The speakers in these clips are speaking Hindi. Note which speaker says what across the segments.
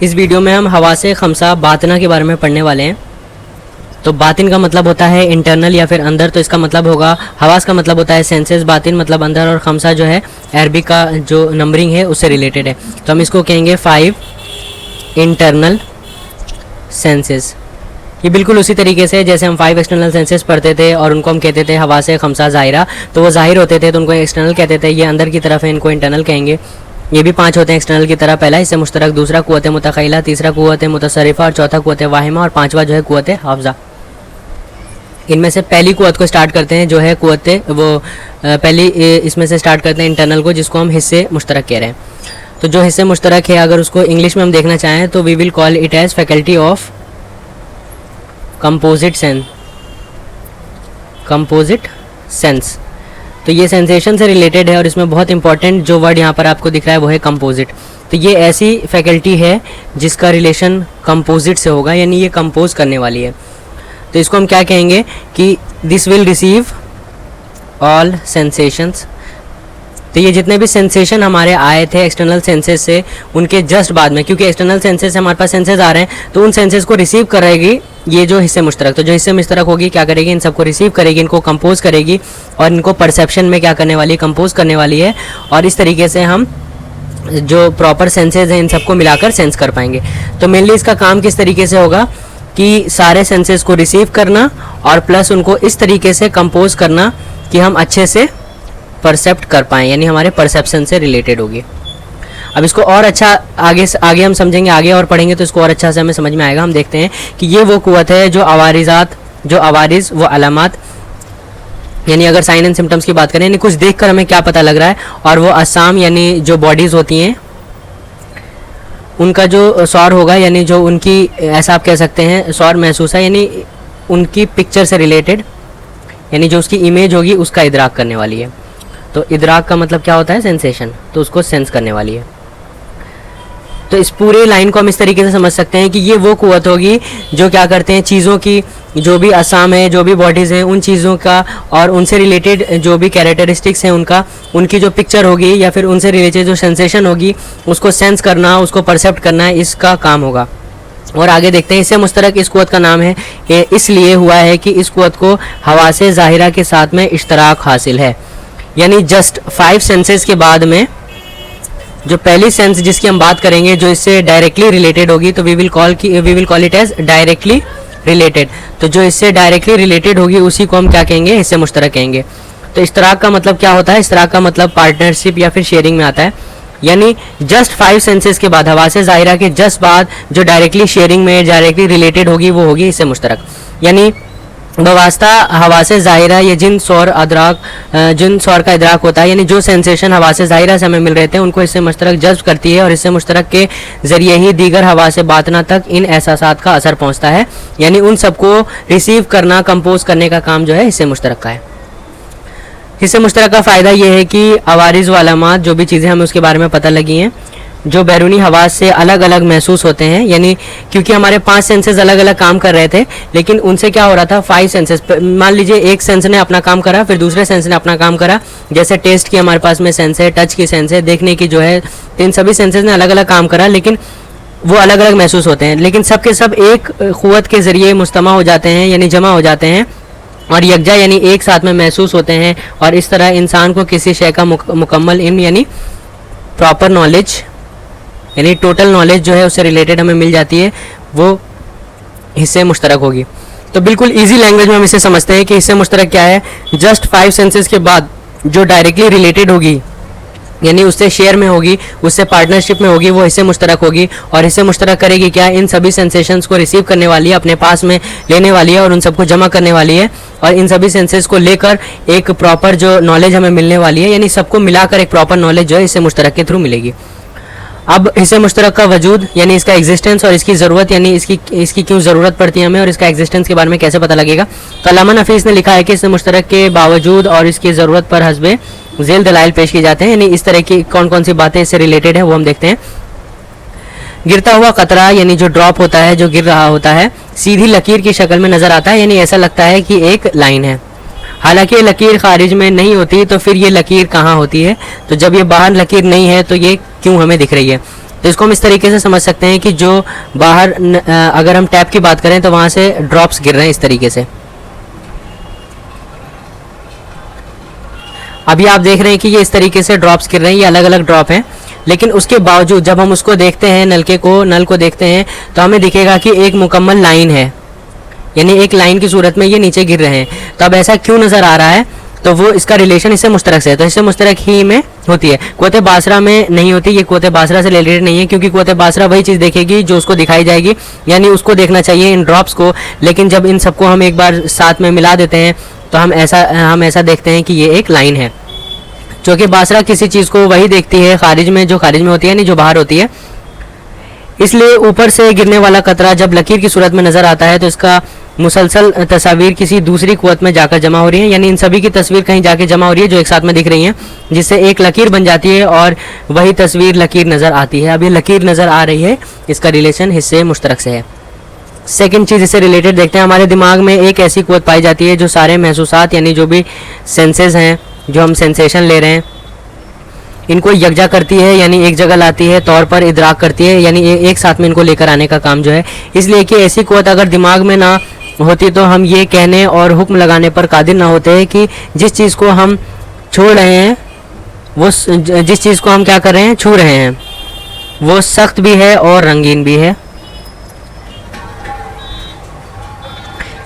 Speaker 1: इस वीडियो में हम हवासे खमसा बातना के बारे में पढ़ने वाले हैं। तो बातिन का मतलब होता है इंटरनल या फिर अंदर, तो इसका मतलब होगा हवास का मतलब होता है सेंसेस, बातिन मतलब अंदर, और खमसा जो है अरबिक का जो नंबरिंग है उससे रिलेटेड है। तो हम इसको कहेंगे 5 इंटरनल सेंसेस। ये बिल्कुल उसी तरीके से जैसे हम 5 एक्सटर्नल सेंसेस पढ़ते थे और उनको हम कहते थे हवासे खमसा ज़ाहिरा, तो वो ज़ाहिर होते थे तो उनको एक्सटर्नल कहते थे। ये अंदर की तरफ है, इनको इंटरनल कहेंगे। ये भी 5 होते हैं एक्सटर्नल की तरह। पहला हिस्से मुश्तरक, दूसरा कुव्वत मुतखैला, तीसरा कुव्वत मुतसरिफा और चौथा कुव्वत वाहिमा और पांचवा जो है कुव्वत हाफजा। इनमें से पहली कुव्वत को स्टार्ट करते हैं जो है कुव्वत पहली इसमें से स्टार्ट करते हैं इंटरनल को, जिसको हम हिस्से मुश्तरक कह रहे हैं। तो जो हिस्से मुश्तरक है अगर उसको इंग्लिश में हम देखना चाहें तो we will call it as faculty of composite sense. तो ये सेंसेशन से रिलेटेड है और इसमें बहुत इंपॉर्टेंट जो वर्ड यहाँ पर आपको दिख रहा है वो है कंपोजिट। तो ये ऐसी फैकल्टी है जिसका रिलेशन कंपोजिट से होगा, यानी ये कंपोज करने वाली है। तो इसको हम क्या कहेंगे कि this will receive all sensations. तो ये जितने भी सेंसेशन हमारे आए थे एक्सटर्नल सेंसेस से, उनके जस्ट बाद में, क्योंकि एक्सटर्नल सेंसेस हमारे पास सेंसेस आ रहे हैं तो उन सेंसेस को रिसीव करेगी ये जो हिस्से मुश्तरक। तो जो हिस्से मुश्तरक होगी क्या करेगी, इन सबको रिसीव करेगी, इनको कंपोज करेगी और इनको परसेप्शन में क्या करने वाली है, कंपोज करने वाली है। और इस तरीके से हम जो प्रॉपर सेंसेस हैं इन सबको मिलाकर सेंस कर पाएंगे। तो मेनली इसका काम किस तरीके से होगा कि सारे सेंसेस को रिसीव करना और प्लस उनको इस तरीके से कंपोज करना कि हम अच्छे से परसेप्ट कर पाएँ, यानी हमारे परसेप्शन से रिलेटेड होगी। अब इसको और अच्छा आगे हम समझेंगे, आगे और पढ़ेंगे तो इसको और अच्छा से हमें समझ में आएगा। हम देखते हैं कि ये वो कुव्वत है जो अवारिज वो अलामात, यानी अगर साइन एंड सिम्टम्स की बात करें, यानी कुछ देखकर हमें क्या पता लग रहा है, और वो असाम यानी जो बॉडीज़ होती हैं उनका जो सौर होगा, यानी जो उनकी ऐसा आप कह सकते हैं सौर महसूस है, यानी उनकी पिक्चर से रिलेटेड, यानी जो उसकी इमेज होगी उसका इदराक करने वाली है। तो इदराक का मतलब क्या होता है, सेंसेशन, तो उसको सेंस करने वाली है। तो इस पूरे लाइन को हम इस तरीके से समझ सकते हैं कि ये वो कुव्वत होगी जो क्या करते हैं, चीज़ों की जो भी असाम है, जो भी बॉडीज़ हैं, उन चीज़ों का और उनसे रिलेटेड जो भी कैरेक्टरिस्टिक्स हैं उनका, उनकी जो पिक्चर होगी या फिर उनसे रिलेटेड जो सेंसेशन होगी उसको सेंस करना, उसको परसेप्ट करना, इसका काम होगा। और आगे देखते हैं इससे मुश्तरक इस कुव्वत का नाम है इसलिए हुआ है कि इस कुव्वत को हवासे ज़ाहिरा के साथ में इश्तराक हासिल है। यानी जस्ट 5 सेंसेस के बाद में जो पहली सेंस जिसकी हम बात करेंगे जो इससे डायरेक्टली रिलेटेड होगी, तो we will call it as directly related. तो जो इससे डायरेक्टली रिलेटेड होगी उसी को हम क्या कहेंगे, हिस्से मुश्तरक कहेंगे। तो इश्तराक का मतलब क्या होता है, इश्तराक का मतलब पार्टनरशिप या फिर शेयरिंग में आता है। यानी जस्ट 5 सेंसेस के बाद, हवासे ज़ाहिरा के जस्ट बाद जो डायरेक्टली शेयरिंग में डायरेक्टली रिलेटेड होगी वो होगी हिस्से मुश्तरक। यानी बवास्ता हवासे ज़ाहिरा ये जिन सौर का इदराक होता है, यानी जो सेंसेशन हवासे ज़ाहिरा से हमें मिल रहे थे उनको हिस्से मुश्तरक जज्ब करती है और हिस्से मुश्तरक के ज़रिए ही दीगर हवासे बातना तक इन एहसासात का असर पहुंचता है। यानी उन सबको रिसीव करना, कंपोज करने का काम जो है हिस्से मुश्तरक का है। हिस्से मुश्तरक का फ़ायदा ये है कि अवारिज व अलामात जो भी चीज़ें हमें उसके बारे में पता लगी हैं जो बैरूनी हवास से अलग अलग महसूस होते हैं, यानी क्योंकि हमारे 5 सेंसेस अलग अलग काम कर रहे थे लेकिन उनसे क्या हो रहा था, 5 सेंसेस, मान लीजिए एक सेंस ने अपना काम करा, फिर दूसरे सेंस ने अपना काम करा। जैसे टेस्ट की हमारे पास में सेंस है, टच की सेंस है, देखने की जो है, इन सभी सेंसेस ने अलग अलग काम करा लेकिन वो अलग अलग महसूस होते हैं, लेकिन सब के सब एक कुव्वत के ज़रिए मुस्तमा हो जाते हैं, यानी जमा हो जाते हैं और यकजा यानी एक साथ में महसूस होते हैं। और इस तरह इंसान को किसी शय का मुकम्मल इल्म यानी प्रॉपर नॉलेज, यानी टोटल नॉलेज जो है उससे रिलेटेड हमें मिल जाती है, वो हिस्से मुश्तरक होगी। तो बिल्कुल इजी लैंग्वेज में हम इसे समझते हैं कि हिस्से मुश्तरक क्या है, जस्ट 5 सेंसेस के बाद जो डायरेक्टली रिलेटेड होगी, यानी उससे शेयर में होगी, उससे पार्टनरशिप में होगी, वो हिस्से मुश्तरक होगी। और हिस्से मुश्तरक करेगी क्या, इन सभी सेंसेशंस को रिसीव करने वाली है, अपने पास में लेने वाली है और उन सबको जमा करने वाली है और इन सभी सेंसेस को लेकर एक प्रॉपर जो नॉलेज हमें मिलने वाली है, यानी सबको मिलाकर एक प्रॉपर नॉलेज जो है हिस्से मुश्तरक के थ्रू मिलेगी। अब हिस्से मुश्तरक का वजूद यानी इसका एग्जिस्टेंस और इसकी ज़रूरत, यानी इसकी क्यों ज़रूरत पड़ती है हमें और इसका एग्जिस्टेंस के बारे में कैसे पता लगेगा। तो अल्लामा नफीस ने लिखा है कि हिस्से मुश्तरक के बावजूद और इसकी ज़रूरत पर हस्बे ज़ेल दलाइल पेश की जाते हैं, यानी इस तरह की कौन कौन सी बातें इससे रिलेटेड है वो हम देखते हैं। गिरता हुआ कतरा यानी जो ड्रॉप होता है, जो गिर रहा होता है, सीधी लकीर की शक्ल में नज़र आता है, यानी ऐसा लगता है कि एक लाइन है। हालांकि लकीर खारिज में नहीं होती तो फिर ये लकीर कहाँ होती है, तो जब ये बाहर लकीर नहीं है तो ये क्यों हमें दिख रही है। तो इसको हम इस तरीके से समझ सकते हैं कि जो बाहर अगर हम टैप की बात करें तो वहाँ से ड्रॉप्स गिर रहे हैं इस तरीके से। अभी आप देख रहे हैं कि ये इस तरीके से ड्रॉप्स गिर रहे हैं, ये अलग अलग ड्रॉप हैं, लेकिन उसके बावजूद जब हम उसको देखते हैं, नल को देखते हैं, तो हमें दिखेगा कि एक मुकम्मल लाइन है, यानी एक लाइन की सूरत में ये नीचे गिर रहे हैं। तो अब ऐसा क्यों नज़र आ रहा है? तो वो इसका रिलेशन इससे मुश्तरक से है, तो इससे मुश्तरक ही में होती है, कुव्वत बासरा में नहीं होती। ये कुव्वत बासरा से रिलेटेड नहीं है, क्योंकि कुव्वत बासरा वही चीज़ देखेगी जो उसको दिखाई जाएगी, यानी उसको देखना चाहिए इन ड्रॉप्स को। लेकिन जब इन सबको हम एक बार साथ में मिला देते हैं तो हम ऐसा देखते हैं कि ये एक लाइन है, क्योंकि बासरा किसी चीज़ को वही देखती है खारिज में जो खारिज में होती है, नहीं जो बाहर होती है। इसलिए ऊपर से गिरने वाला कतरा जब लकीर की सूरत में नज़र आता है तो इसका मुसलसल तस्वीर किसी दूसरी कुव्वत में जाकर जमा हो रही है, यानी इन सभी की तस्वीर कहीं जाके जमा हो रही है जो एक साथ में दिख रही हैं, जिससे एक लकीर बन जाती है और वही तस्वीर लकीर नज़र आती है। अब ये लकीर नज़र आ रही है, इसका रिलेशन हिस्से मुश्तरक से है। सेकंड चीज़ इससे रिलेटेड देखते हैं, हमारे दिमाग में एक ऐसी कुव्वत पाई जाती है जो सारे महसूसात यानी जो भी सेंसेस हैं, जो हम सेंसेशन ले रहे हैं, इनको यकजा करती है, यानी एक जगह लाती है, तौर पर इदराक करती है, यानी एक साथ में इनको लेकर आने का काम जो है। इसलिए कि ऐसी कुव्वत अगर दिमाग में ना होती तो हम ये कहने और हुक्म लगाने पर कादिर ना होते कि जिस चीज़ को हम छोड़ रहे हैं, वो जिस चीज़ को हम क्या कर रहे हैं, छू रहे हैं, वो सख्त भी है और रंगीन भी है।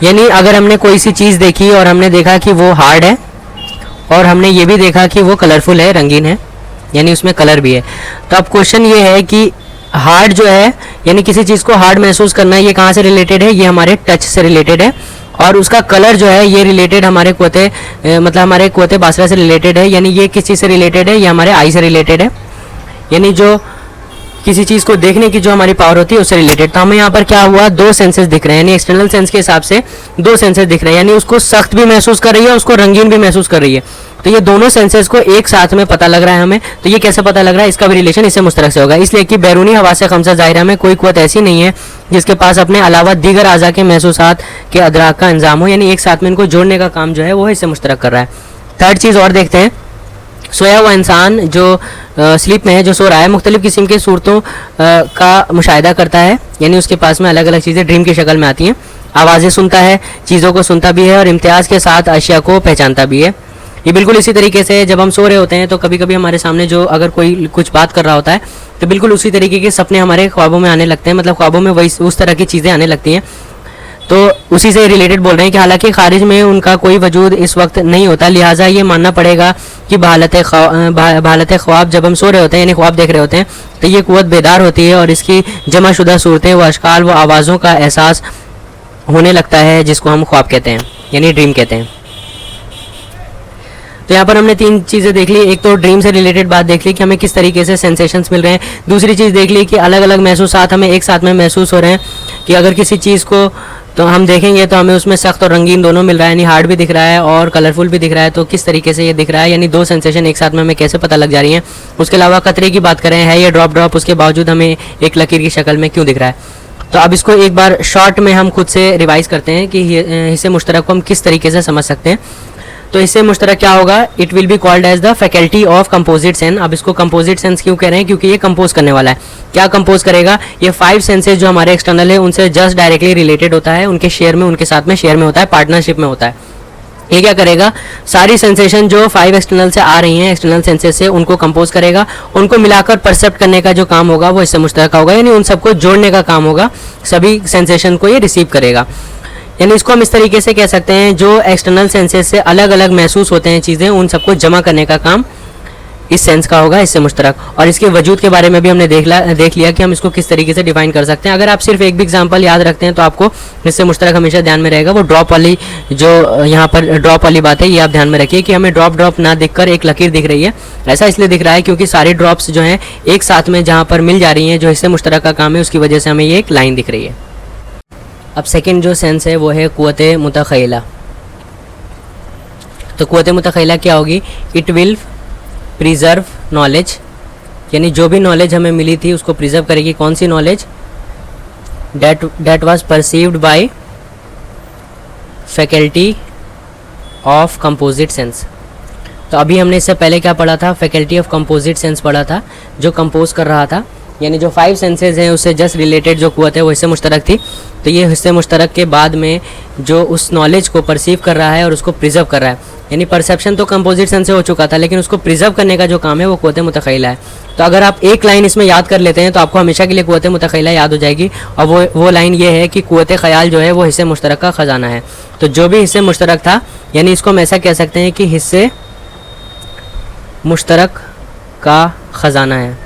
Speaker 1: यानी अगर हमने कोई सी चीज़ देखी और हमने देखा कि वो हार्ड है, और हमने ये भी देखा कि वो कलरफुल है, रंगीन है, यानी उसमें कलर भी है, तो अब क्वेश्चन ये है कि हार्ड जो है, यानी किसी चीज़ को हार्ड महसूस करना, ये कहाँ से रिलेटेड है? ये हमारे टच से रिलेटेड है। और उसका कलर जो है ये रिलेटेड हमारे मतलब हमारे कुव्वत बासरा से रिलेटेड है, यानी ये किस चीज़ से रिलेटेड है? ये हमारे आई से रिलेटेड है, यानी जो किसी चीज़ को देखने की जो हमारी पावर होती है उससे रिलेटेड। तो हमें यहाँ पर क्या हुआ, दो सेंसेस दिख रहे हैं, यानी एक्सटर्नल सेंस के हिसाब से दो सेंसेस दिख रहे हैं, यानी उसको सख्त भी महसूस कर रही है, उसको रंगीन भी महसूस कर रही है। तो ये दोनों सेंसेस को एक साथ में पता लग रहा है हमें। तो ये कैसे पता लग रहा है? इसका भी रिलेशन इससे मुश्तरक से होगा, इसलिए कि बैरूनी हवासे खमसा ज़ाहिरा में कोई कुव्वत ऐसी नहीं है जिसके पास अपने अलावा दीगर आज़ा के महसूसात के अदराक का इंजाम हो, यानी एक साथ में इनको जोड़ने का काम जो है वो इससे मुश्तरक कर रहा है। थर्ड चीज़ और देखते हैं, सोया हुआ इंसान जो स्लीप में है, जो सो रहा है, मुख्तलिफ़ किस्म के सूरतों का मुशाहिदा करता है, यानी उसके पास में अलग अलग चीज़ें ड्रीम की शक्ल में आती हैं, आवाज़ें सुनता है, चीज़ों को सुनता भी है और इम्तियाज़ के साथ अशिया को पहचानता भी है। ये बिल्कुल इसी तरीके से जब हम सो रहे होते हैं तो कभी कभी हमारे सामने जो अगर कोई कुछ बात कर रहा होता है तो बिल्कुल उसी तरीके के सपने हमारे ख्वाबों में आने लगते हैं, मतलब ख्वाबों में वही उस तरह की चीज़ें आने लगती हैं। तो उसी से रिलेटेड बोल रहे हैं कि हालांकि खारिज में उनका कोई वजूद इस वक्त नहीं होता, लिहाजा ये मानना पड़ेगा कि बहालत ख्वाब जब हम सो रहे होते हैं, यानी ख्वाब देख रहे होते हैं, तो ये कुव्वत बेदार होती है और इसकी जमा शुदा सूरतें, व अशकाल, व आवाज़ों का एहसास होने लगता है, जिसको हम ख्वाब कहते हैं, यानी ड्रीम कहते हैं। तो यहाँ पर हमने तीन चीज़ें देख ली, एक तो ड्रीम से रिलेटेड बात देख ली कि हमें किस तरीके से सेंसेशंस मिल रहे हैं, दूसरी चीज़ देख ली कि अलग अलग महसूसात हमें एक साथ में महसूस हो रहे हैं, कि अगर किसी चीज़ को तो हम देखेंगे तो हमें उसमें सख्त और रंगीन दोनों मिल रहा है, यानी हार्ड भी दिख रहा है और कलरफुल भी दिख रहा है। तो किस तरीके से ये दिख रहा है, यानी दो सेंसेशन एक साथ में हमें कैसे पता लग जा रही हैं। उसके अलावा कतरे की बात करें, है ये ड्रॉप, उसके बावजूद हमें एक लकीर की शक्ल में क्यों दिख रहा है। तो अब इसको एक बार शॉर्ट में हम खुद से रिवाइज़ करते हैं कि हिस्से मुश्तरक को हम किस तरीके से समझ सकते हैं। तो इससे मुश्तरक क्या होगा, it will be called as the faculty of composite sense. अब इसको कंपोजिट सेंस क्यों कह रहे हैं, क्योंकि ये कंपोज करने वाला है। क्या कंपोज करेगा, ये 5 सेंसेस जो हमारे एक्सटर्नल है उनसे जस्ट डायरेक्टली रिलेटेड होता है, उनके शेयर में, उनके साथ में शेयर में होता है, पार्टनरशिप में होता है। ये क्या करेगा, सारी सेंसेशन जो 5 एक्सटर्नल से आ रही हैं, एक्सटर्नल सेंसेस से, उनको कंपोज करेगा, उनको मिलाकर परसेप्ट करने का जो काम होगा वो इससे मुश्तरक होगा, यानी उन सबको जोड़ने का काम होगा, सभी सेंसेशन को ये रिसीव करेगा। यानी इसको हम इस तरीके से कह सकते हैं, जो एक्सटर्नल सेंसेस से अलग अलग महसूस होते हैं चीज़ें, उन सबको जमा करने का काम इस सेंस का होगा, इससे मुश्तरक। और इसके वजूद के बारे में भी हमने देख लिया कि हम इसको किस तरीके से डिफाइन कर सकते हैं। अगर आप सिर्फ एक भी एग्जांपल याद रखते हैं तो आपको इससे मुश्तरक हमेशा ध्यान में रहेगा। वो ड्रॉप वाली जो यहाँ पर ड्रॉप वाली बात है, ये आप ध्यान में रखिए कि हमें ड्रॉप ना दिखकर एक लकीर दिख रही है। ऐसा इसलिए दिख रहा है क्योंकि सारी ड्रॉप्स जो हैं एक साथ में जहाँ पर मिल जा रही हैं, जो हिस्से मुश्तरक का काम है, उसकी वजह से हमें ये एक लाइन दिख रही है। अब सेकंड जो सेंस है वो है कुव्वत मुतखयला। तो कुव्वत मुतखयला क्या होगी, इट विल प्रिजर्व नॉलेज, यानी जो भी नॉलेज हमें मिली थी उसको प्रिजर्व करेगी। कौन सी knowledge, that was perceived by faculty of composite sense. तो अभी हमने इससे पहले क्या पढ़ा था, फैकल्टी ऑफ कंपोजिट सेंस पढ़ा था, जो कंपोज कर रहा था। यानी जो 5 सेंसेस हैं उससे जस्ट रिलेटेड जो कुव्वत है वो हिस्से मुश्तरक थी। तो ये हिस्से मुश्तरक के बाद में जो उस नॉलेज को परसीव कर रहा है और उसको प्रिजर्व कर रहा है, यानी परसेप्शन तो कंपोजिट सेंस से हो चुका था, लेकिन उसको प्रिजर्व करने का जो काम है वो कुव्वत मुतखैला है। तो अगर आप एक लाइन इसमें याद कर लेते हैं तो आपको हमेशा के लिए कुव्वत मुतखैला याद हो जाएगी, और वो लाइन ये है कि कुव्वत ख्याल जो है वो हिस्से मुश्तरक का ख़जाना है। तो जो भी हिस्से मुश्तरक था, यानी इसको हम ऐसा कह सकते हैं कि हिस्से मुश्तरक का ख़जाना है,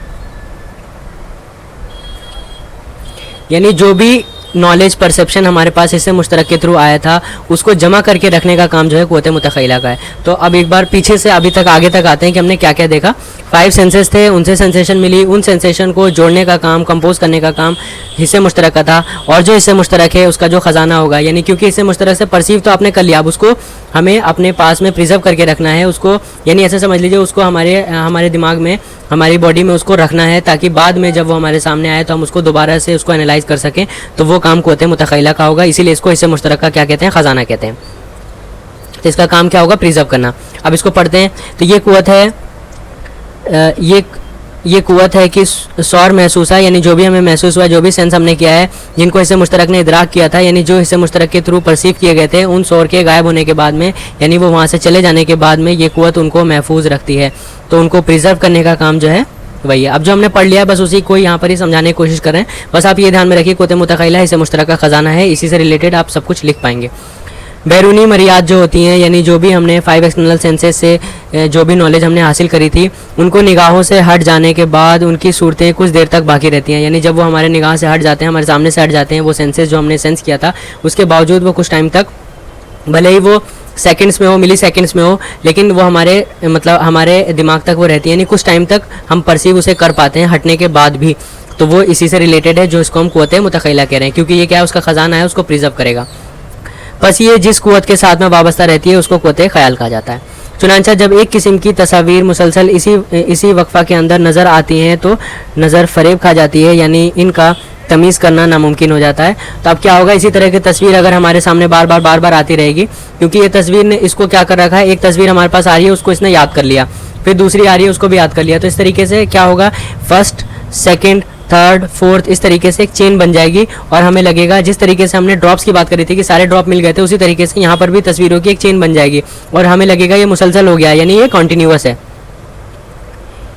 Speaker 1: यानी जो भी नॉलेज परसेप्शन हमारे पास हिस्से मुश्तरक के थ्रू आया था उसको जमा करके रखने का काम जो है कुव्वत मुतखैला का है। तो अब एक बार पीछे से अभी तक आगे तक आते हैं कि हमने क्या क्या देखा। 5 सेंसेस थे, उनसे सेंसेशन मिली, उन सेंसेशन को जोड़ने का काम, कंपोज करने का काम हिस्से मुश्तरक का था। और जो हिस्से मुश्तरक है उसका जो ख़जाना होगा, यानी क्योंकि हिस्से मुश्तरक से परसीव तो आपने कर लिया, अब उसको हमें अपने पास में प्रिजर्व करके रखना है उसको, यानी ऐसे समझ लीजिए उसको हमारे दिमाग में, हमारी बॉडी में उसको रखना है, ताकि बाद में जब वो हमारे सामने आए तो हम उसको दोबारा से उसको एनालाइज कर सकें। तो वो काम कुव्वत मुतखैला का होगा, इसीलिए इसको हिस्से मुश्तरक का क्या कहते हैं, ख़जाना कहते हैं। तो इसका काम क्या होगा, प्रिजर्व करना। अब इसको पढ़ते हैं। तो ये कुव्वत है, ये कुव्वत है कि शौर महसूस है, यानी जो भी हमें महसूस हुआ, जो भी सेंस हमने किया है, जिनको हिस्से मुश्तरक ने इदराक किया था, यानी जो हिस्से मुश्तरक के थ्रू परसीव किए गए थे, उन शौर के गायब होने के बाद में, यानी वो वहाँ से चले जाने के बाद में ये कुव्वत उनको महफूज रखती है। तो उनको प्रिजर्व करने का काम जो है वही है। अब जो हमने पढ़ लिया बस उसी को यहाँ पर ही समझाने की कोशिश कर रहे हैं। बस आप ये ध्यान में रखिए कुव्वत मुतखैला हिस्से मुश्तरक का ख़जाना है, इसी से रिलेटेड आप सब कुछ लिख पाएंगे। बैरूनी मरियात जो होती हैं, यानी जो भी हमने 5 एक्सटर्नल सेंसेस से जो भी नॉलेज हमने हासिल करी थी, उनको निगाहों से हट जाने के बाद उनकी सूरतें कुछ देर तक बाकी रहती हैं। यानी जब वो हमारे निगाह से हट जाते हैं, हमारे सामने से हट जाते हैं वो सेंसेस जो हमने सेंस किया था, उसके बावजूद वो कुछ टाइम तक, भले ही वो सेकंड्स में हो, मिली सेकंड्स में हो, लेकिन वो हमारे दिमाग तक वो रहती है, यानी कुछ टाइम तक हम परसीव उसे कर पाते हैं हटने के बाद भी। तो वो इसी से रिलेटेड है जो इसको हम कुव्वत मुतखैला कह रहे हैं, क्योंकि ये क्या है, उसका ख़जाना है, उसको प्रिजर्व करेगा। बस ये जिस कुव्वत के साथ में वाबस्ता रहती है उसको कुव्वत ख्याल कहा जाता है। चुनांचा जब एक किस्म की तस्वीर मुसलसल इसी वक्फा के अंदर नज़र आती हैं तो नज़र फरेब खा जाती है, यानी इनका तमीज़ करना नामुमकिन हो जाता है। तो अब क्या होगा, इसी तरह की तस्वीर अगर हमारे सामने बार बार आती रहेगी, क्योंकि ये तस्वीर ने इसको क्या कर रखा है, एक तस्वीर हमारे पास आ रही है उसको इसने याद कर लिया, फिर दूसरी आ रही है उसको भी याद कर लिया। तो इस तरीके से क्या होगा, फर्स्ट, सेकेंड, थर्ड, फोर्थ, इस तरीके से एक चेन बन जाएगी। और हमें लगेगा जिस तरीके से हमने ड्रॉप्स की बात करी थी कि सारे ड्रॉप मिल गए थे, उसी तरीके से यहाँ पर भी तस्वीरों की एक चेन बन जाएगी और हमें लगेगा ये मुसलसल हो गया, यानी ये कॉन्टीन्यूअस है,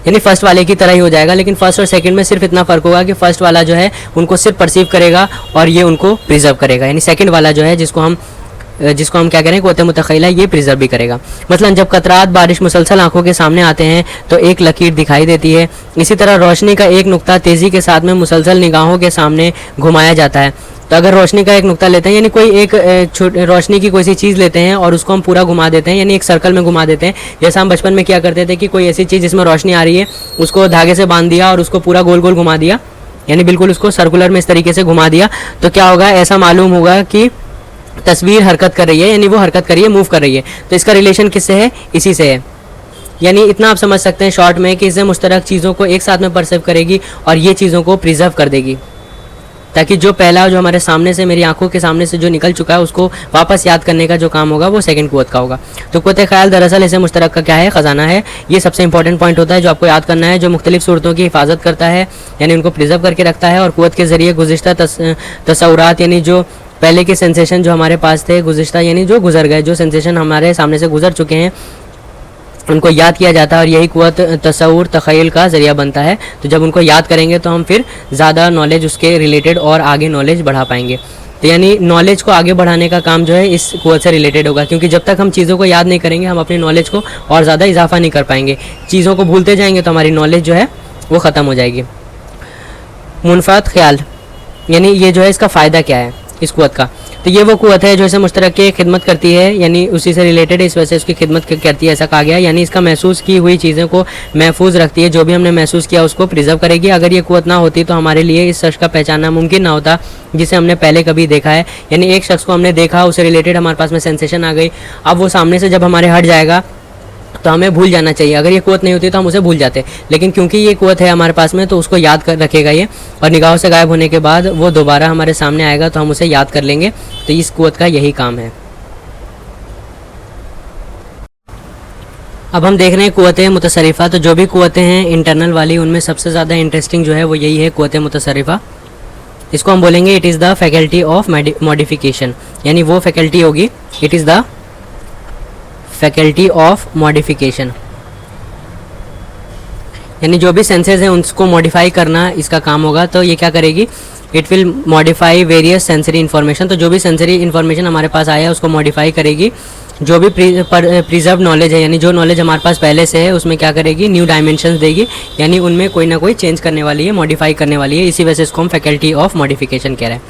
Speaker 1: यानी फर्स्ट वाले की तरह ही हो जाएगा। लेकिन फर्स्ट और सेकंड में सिर्फ इतना फ़र्क होगा कि फर्स्ट वाला जो है उनको सिर्फ परसीव करेगा और ये उनको प्रिजर्व करेगा, यानी सेकंड वाला जो है जिसको हम क्या करें, कुव्वत मुतखैला, ये प्रिजर्व भी करेगा। मसलन जब कतरात बारिश मुसलसल आंखों के सामने आते हैं तो एक लकीर दिखाई देती है। इसी तरह रोशनी का एक नुक्ता तेज़ी के साथ में मुसलसल निगाहों के सामने घुमाया जाता है। तो अगर रोशनी का एक नुक्ता लेते हैं, यानी कोई एक रोशनी की कोई सी चीज़ लेते हैं और उसको हम पूरा घुमा देते हैं, यानी एक सर्कल में घुमा देते हैं। जैसा हम बचपन में क्या करते थे कि कोई ऐसी चीज़ जिसमें रोशनी आ रही है उसको धागे से बांध दिया और उसको पूरा गोल गोल घुमा दिया, यानी बिल्कुल उसको सर्कुलर में इस तरीके से घुमा दिया। तो क्या होगा, ऐसा मालूम होगा कि तस्वीर हरकत कर रही है, यानी वो हरकत कर रही है, मूव कर रही है। तो इसका रिलेशन किससे है, इसी से है। यानी इतना आप समझ सकते हैं शॉर्ट में कि इससे मुश्तरक चीज़ों को एक साथ में परसीव करेगी और ये चीज़ों को प्रिजर्व कर देगी, ताकि जो पहला जो हमारे सामने से, मेरी आंखों के सामने से जो निकल चुका है उसको वापस याद करने का जो काम होगा वो सेकंड कुव्वत का होगा। तो कुव्वत ख्याल दरअसल इसे मुश्तरक का क्या है, ख़जाना है। ये सबसे इंपॉर्टेंट पॉइंट होता है जो आपको याद करना है, जो मुख्तलिफ सूरतों की हिफाजत करता है, यानी उनको प्रिजर्व करके रखता है। और कुव्वत के ज़रिए गुज़िश्ता तसव्वुरात, यानी जो पहले के सेंसेशन जो हमारे पास थे, गुज़िश्ता यानी जो गुजर गए, जो सेंसेशन हमारे सामने से गुजर चुके हैं, उनको याद किया जाता है और यही कुव्वत तसव्वुर तख़य्युल का ज़रिया बनता है। तो जब उनको याद करेंगे तो हम फिर ज़्यादा नॉलेज उसके रिलेटेड और आगे नॉलेज बढ़ा पाएंगे। तो यानी नॉलेज को आगे बढ़ाने का काम जो है इस कुव्वत से रिलेटेड होगा, क्योंकि जब तक हम चीज़ों को याद नहीं करेंगे हम अपनी नॉलेज को और ज़्यादा इजाफा नहीं कर पाएंगे। चीज़ों को भूलते जाएंगे तो हमारी नॉलेज जो है वो ख़त्म हो जाएगी। मुनफ़ात ख्याल, यानी ये जो है इसका फ़ायदा क्या है इस कुव्वत का, तो ये वो कुव्वत है जो इसे मुश्तरक की खिदमत करती है, यानी उसी से रिलेटेड इस वजह से उसकी खिदमत करती है, ऐसा कहा गया। यानी इसका महसूस की हुई चीज़ों को महफूज रखती है, जो भी हमने महसूस किया उसको प्रिजर्व करेगी। अगर ये कुव्वत ना होती तो हमारे लिए इस शख्स का पहचानना मुमकिन ना होता जिसे हमने पहले कभी देखा है। यानी एक शख्स को हमने देखा, उससे रिलेटेड हमारे पास में सेंसेशन आ गई, अब वो सामने से जब हमारे हट जाएगा तो हमें भूल जाना चाहिए। अगर ये कुव्वत नहीं होती तो हम उसे भूल जाते, लेकिन क्योंकि ये कुव्वत है हमारे पास में तो उसको याद कर रखेगा ये, और निगाहों से गायब होने के बाद वो दोबारा हमारे सामने आएगा तो हम उसे याद कर लेंगे। तो इस कुव्वत का यही काम है। अब हम देख रहे हैं कुव्वते मुतसरिफ़ा। तो जो भी कुव्वतें हैं इंटरनल वाली, उनमें सबसे ज़्यादा इंटरेस्टिंग जो है वो यही है, कुव्वत मुतसरिफ़ा। इसको हम बोलेंगे it is the faculty of modification, यानी वो फैकल्टी होगी, it is the faculty of modification, यानी जो भी सेंसेस हैं उनको मॉडिफाई करना इसका काम होगा। तो ये क्या करेगी, it will modify various sensory information. तो जो भी सेंसरी इन्फॉर्मेशन हमारे पास आया है उसको मॉडिफाई करेगी। जो भी प्रिजर्व नॉलेज है, यानी जो नॉलेज हमारे पास पहले से है, उसमें क्या करेगी, न्यू डायमेंशंस देगी, यानी उनमें कोई ना कोई चेंज करने वाली है, मॉडिफाई करने वाली है। इसी वजह से इसको हम फैकल्टी ऑफ मॉडिफिकेशन कह रहे हैं।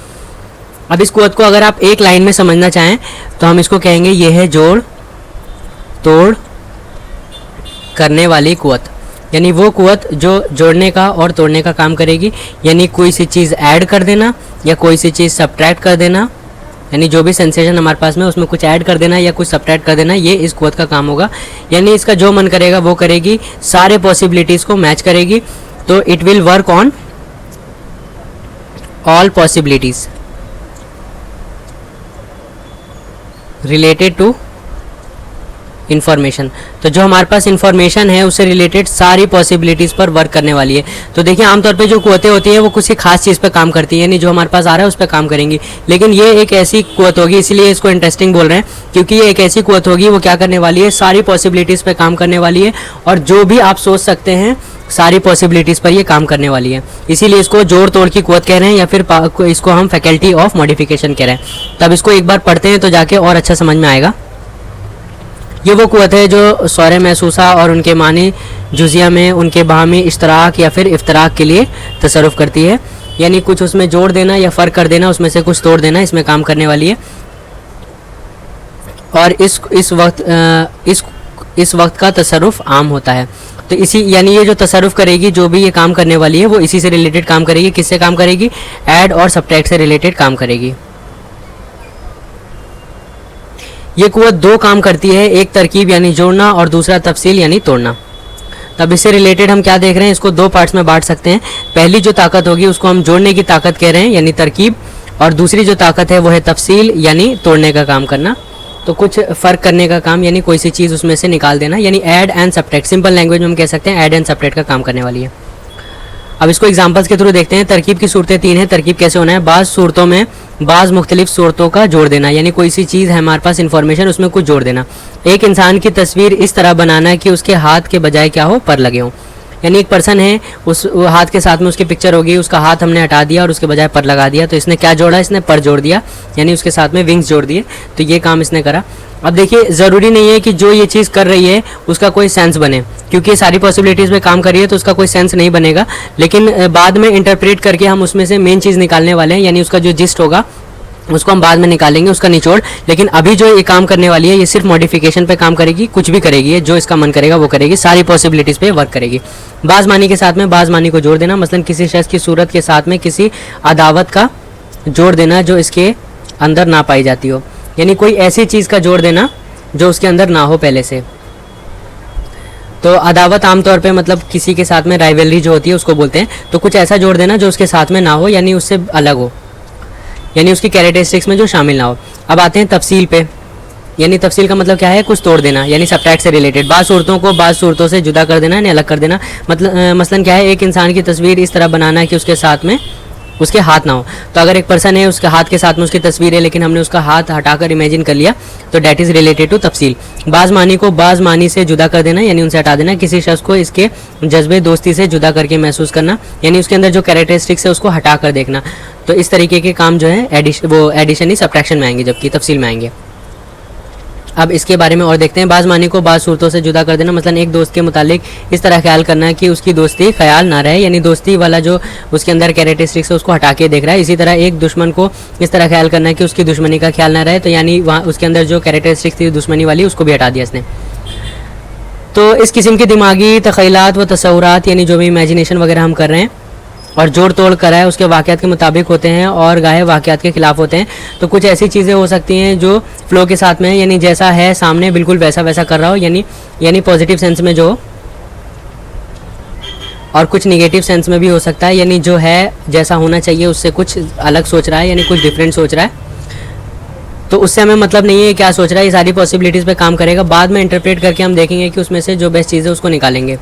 Speaker 1: अब इस कुव्वत को अगर आप एक लाइन में समझना चाहें तो हम इसको कहेंगे ये है जोड़ तोड़ करने वाली कुव्वत, यानी वो कुव्वत जो जोड़ने का और तोड़ने का काम करेगी, यानी कोई सी चीज़ ऐड कर देना या कोई सी चीज़ सब्ट्रैक्ट कर देना, यानी जो भी सेंसेशन हमारे पास में उसमें कुछ ऐड कर देना या कुछ सब्ट्रैक्ट कर देना, ये इस कुव्वत का काम होगा। यानी इसका जो मन करेगा वो करेगी, सारे पॉसिबिलिटीज़ को मैच करेगी। तो it will work on all possibilities related to information. तो जो हमारे पास इन्फॉर्मेशन है उससे रिलेटेड सारी पॉसिबिलिटीज़ पर वर्क करने वाली है। तो देखिए आमतौर पे जो कुव्वतें होती हैं वो किसी खास चीज़ पे काम करती है, यानी जो हमारे पास आ रहा है उस पर काम करेंगी। लेकिन ये एक ऐसी कुव्वत होगी, इसलिए इसको इंटरेस्टिंग बोल रहे हैं, क्योंकि ये एक ऐसी कुव्वत होगी वो क्या करने वाली है, सारी पॉसिबिलिटीज़ पे काम करने वाली है, और जो भी आप सोच सकते हैं सारी पॉसिबिलिटीज़ पर ये काम करने वाली है। इसीलिए इसको जोड़ तोड़ की कुव्वत कह रहे हैं, या फिर इसको हम फैकल्टी ऑफ मॉडिफिकेशन कह रहे हैं। तब इसको एक बार पढ़ते हैं तो जाके और अच्छा समझ में आएगा। ये वो कुव्वत है जो सौर महसूसा और उनके मानी जुजिया में उनके बाहमी इश्तराक या फिर इफ्तराक के लिए तसरुफ़ करती है, यानी कुछ उसमें जोड़ देना या फ़र्क कर देना, उसमें से कुछ तोड़ देना, इसमें काम करने वाली है। और इस वक्त का तसरुफ़ आम होता है। तो इसी, यानी ये जो तसरुफ़ करेगी, जो भी ये काम करने वाली है वो इसी से रिलेटेड काम करेगी। किससे काम करेगी, ऐड और सब्ट्रैक्ट से रिलेटेड काम करेगी। ये कुव्वत दो काम करती है, एक तरकीब यानी जोड़ना और दूसरा तफसील यानी तोड़ना। तब इससे रिलेटेड हम क्या देख रहे हैं, इसको दो पार्ट्स में बांट सकते हैं। पहली जो ताकत होगी उसको हम जोड़ने की ताकत कह रहे हैं, यानी तरकीब, और दूसरी जो ताकत है वो है तफसील, यानी तोड़ने का काम करना। तो कुछ फ़र्क करने का काम, यानी कोई सी चीज़ उसमें से निकाल देना, यानी add and subtract. Simple language में हम कह सकते हैं ऐड एंड सब्ट्रैक्ट का काम करने वाली है। अब इसको एग्जांपल्स के थ्रू देखते हैं। तरकीब की सूरतें तीन हैं। तरकीब कैसे होना है, बाज़ सूरतों में बाज़ मुख्तलिफ सूरतों का जोड़ देना, यानी कोई सी चीज़ है हमारे पास इन्फॉर्मेशन, उसमें कुछ जोड़ देना। एक इंसान की तस्वीर इस तरह बनाना कि उसके हाथ के बजाय क्या हो, पर लगे हों, यानी एक पर्सन है, उस हाथ के साथ में उसकी पिक्चर होगी, उसका हाथ हमने हटा दिया और उसके बजाय पर लगा दिया। तो इसने क्या जोड़ा, इसने पर जोड़ दिया, यानी उसके साथ में विंग्स जोड़ दिए। तो ये काम इसने करा। अब देखिए ज़रूरी नहीं है कि जो ये चीज़ कर रही है उसका कोई सेंस बने, क्योंकि ये सारी पॉसिबिलिटीज़ में काम कर रही है तो उसका कोई सेंस नहीं बनेगा। लेकिन बाद में इंटरप्रेट करके हम उसमें से मेन चीज़ निकालने वाले हैं, यानी उसका जो जिस्ट होगा उसको हम बाद में निकालेंगे, उसका निचोड़। लेकिन अभी जो ये काम करने वाली है ये सिर्फ मॉडिफिकेशन पे काम करेगी, कुछ भी करेगी, ये जो इसका मन करेगा वो करेगी, सारी पॉसिबिलिटीज़ पे वर्क करेगी। बाज़ मानी के साथ में बाज़ मानी को जोड़ देना, मसलन किसी शख्स की सूरत के साथ में किसी अदावत का जोड़ देना जो इसके अंदर ना पाई जाती हो, यानी कोई ऐसी चीज़ का जोड़ देना जो उसके अंदर ना हो पहले से। तो अदावत आमतौर पे मतलब किसी के साथ में राइवलरी जो होती है उसको बोलते हैं। तो कुछ ऐसा जोड़ देना जो उसके साथ में ना हो, यानी उससे अलग हो, यानी उसकी कैरेक्टरिस्टिक्स में जो शामिल ना हो। अब आते हैं तफसील पे, यानी तफसील का मतलब क्या है, कुछ तोड़ देना, यानी सब्ट्रैक्ट से रिलेटेड। बाज़ सूरतों को बाज़ सूरतों से जुदा कर देना, यानी अलग कर देना। मतलब मसलन क्या है, एक इंसान की तस्वीर इस तरह बनाना कि उसके साथ में उसके हाथ ना हो। तो अगर एक पर्सन है, उसके हाथ के साथ में उसकी तस्वीर है, लेकिन हमने उसका हाथ हटाकर इमेजिन कर लिया, तो डैट इज़ रिलेटेड टू तफसील। बाज़ मानी को बाज़ मानी से जुदा कर देना, यानी उनसे हटा देना। किसी शख्स को इसके जज्बे दोस्ती से जुदा करके महसूस करना, यानी उसके अंदर जो कैरेक्टरिस्टिक्स है उसको हटा कर देखना। तो इस तरीके के काम जो है एडिशन ही सब्ट्रैक्शन में आएंगे, जबकि तफसील में आएंगे। अब इसके बारे में और देखते हैं। बाज़ मानी को बाज़ सूरतों से जुदा कर देना, मसलन एक दोस्त के मुतालिक इस तरह ख्याल करना कि उसकी दोस्ती ख्याल ना रहे, यानी दोस्ती वाला जो उसके अंदर कैरेक्टरिस्टिक्स है उसको हटा के देख रहा है। इसी तरह एक दुश्मन को इस तरह ख्याल करना कि उसकी दुश्मनी का ख्याल ना रहे, तो यानी वहाँ उसके अंदर जो कैरेक्टरिस्टिक्स थी दुश्मनी वाली उसको भी हटा दिया इसने। तो इस किस्म के दिमागी तख़यलात व तसव्वुरात, यानी जो भी इमेजिनेशन वगैरह हम कर रहे हैं और जोड़ तोड़ कर है उसके वाक़यात के मुताबिक होते हैं और गाहे वाक़यात के ख़िलाफ़ होते हैं। तो कुछ ऐसी चीज़ें हो सकती हैं जो फ़्लो के साथ में, यानी जैसा है सामने बिल्कुल वैसा वैसा कर रहा हो, यानी पॉजिटिव सेंस में जो, और कुछ निगेटिव सेंस में भी हो सकता है, यानी जो है जैसा होना चाहिए उससे कुछ अलग सोच रहा है, यानी कुछ डिफरेंट सोच रहा है। तो उससे हमें मतलब नहीं है क्या सोच रहा है, ये सारी पॉसिबिलिटीज़ पे काम करेगा, बाद में इंटरप्रेट करके हम देखेंगे कि उसमें से जो बेस्ट चीज़ है उसको निकालेंगे।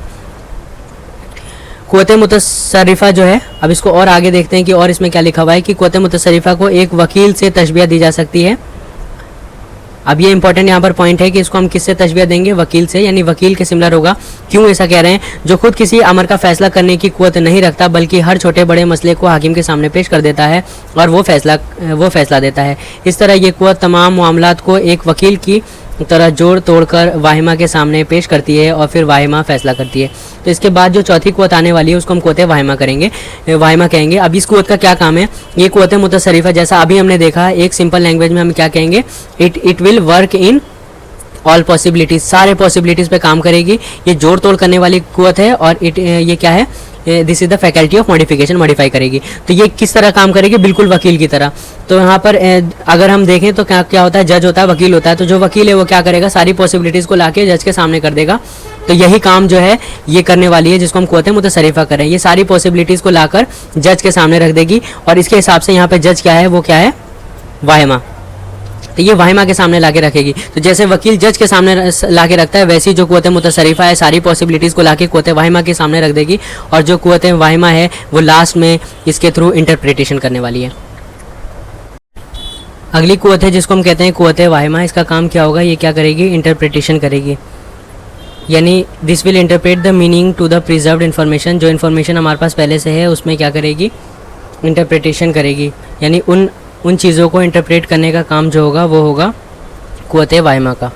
Speaker 1: क़ुव्वत मुतसर्रिफ़ा जो है, अब इसको और आगे देखते हैं कि और इसमें क्या लिखा हुआ है कि क़ुव्वत मुतसर्रिफ़ा को एक वकील से तशबीह दी जा सकती है। अब ये इंपॉर्टेंट यहाँ पर पॉइंट है कि इसको हम किससे तशबीह देंगे, वकील से, यानी वकील के सिमिलर होगा। क्यों ऐसा कह रहे हैं, जो खुद किसी अमर का फैसला करने की कुव्वत नहीं रखता बल्कि हर छोटे बड़े मसले को हाकिम के सामने पेश कर देता है और वो फैसला देता है। इस तरह ये कुव्वत तमाम मामलात को एक वकील की तरह जोड़ तोड़कर वाहिमा के सामने पेश करती है और फिर वाहिमा फैसला करती है। तो इसके बाद जो चौथी कुव्वत आने वाली है उसको हम कुव्वत वाहिमा कहेंगे। अब इस कुव्वत का क्या काम है, ये कुव्वत मुतसर्रिफ़ा जैसा अभी हमने देखा, एक सिंपल लैंग्वेज में हम क्या कहेंगे, it will work in all possibilities, सारे पॉसिबिलिटीज़ पे काम करेगी। ये जोड़ तोड़ करने वाली कुव्वत है और ये क्या है, this is the faculty of modification, modify करेगी। तो ये किस तरह काम करेगी, बिल्कुल वकील की तरह। तो यहाँ पर अगर हम देखें तो क्या होता है, जज होता है, वकील होता है। तो जो वकील है वो क्या करेगा, सारी पॉसिबिलिटीज़ को लाके जज के सामने कर देगा। तो यही काम जो है ये करने वाली है, जिसको हम कुव्वत मुतसर्रिफ़ा करें। ये सारी पॉसिबिलिटीज़ को लाकर जज के सामने रख देगी और इसके हिसाब से यहाँ पर जज क्या है, वो क्या है, वाहिमा। तो ये वाहिमा के सामने लाके रखेगी। तो जैसे वकील जज के सामने लाके रखता है, वैसी जो कुव्वत मुतसर्रिफ़ा है सारी पॉसिबिलिटीज़ को लाके कुव्वत वाहिमा के सामने रख देगी और जो कुव्वत वाहिमा है वो लास्ट में इसके थ्रू इंटरप्रिटेशन करने वाली है। अगली कुव्वत है जिसको हम कहते हैं कुव्वत वाहिमा। इसका काम क्या होगा, ये क्या करेगी, इंटरप्रिटेशन करेगी। यानी this will interpret the meaning to the preserved information, जो इन्फॉर्मेशन हमारे पास पहले से है उसमें क्या करेगी, इंटरप्रिटेशन करेगी। यानी उन चीज़ों को इंटरप्रेट करने का काम जो होगा वो होगा कुव्वत वाहिमा का।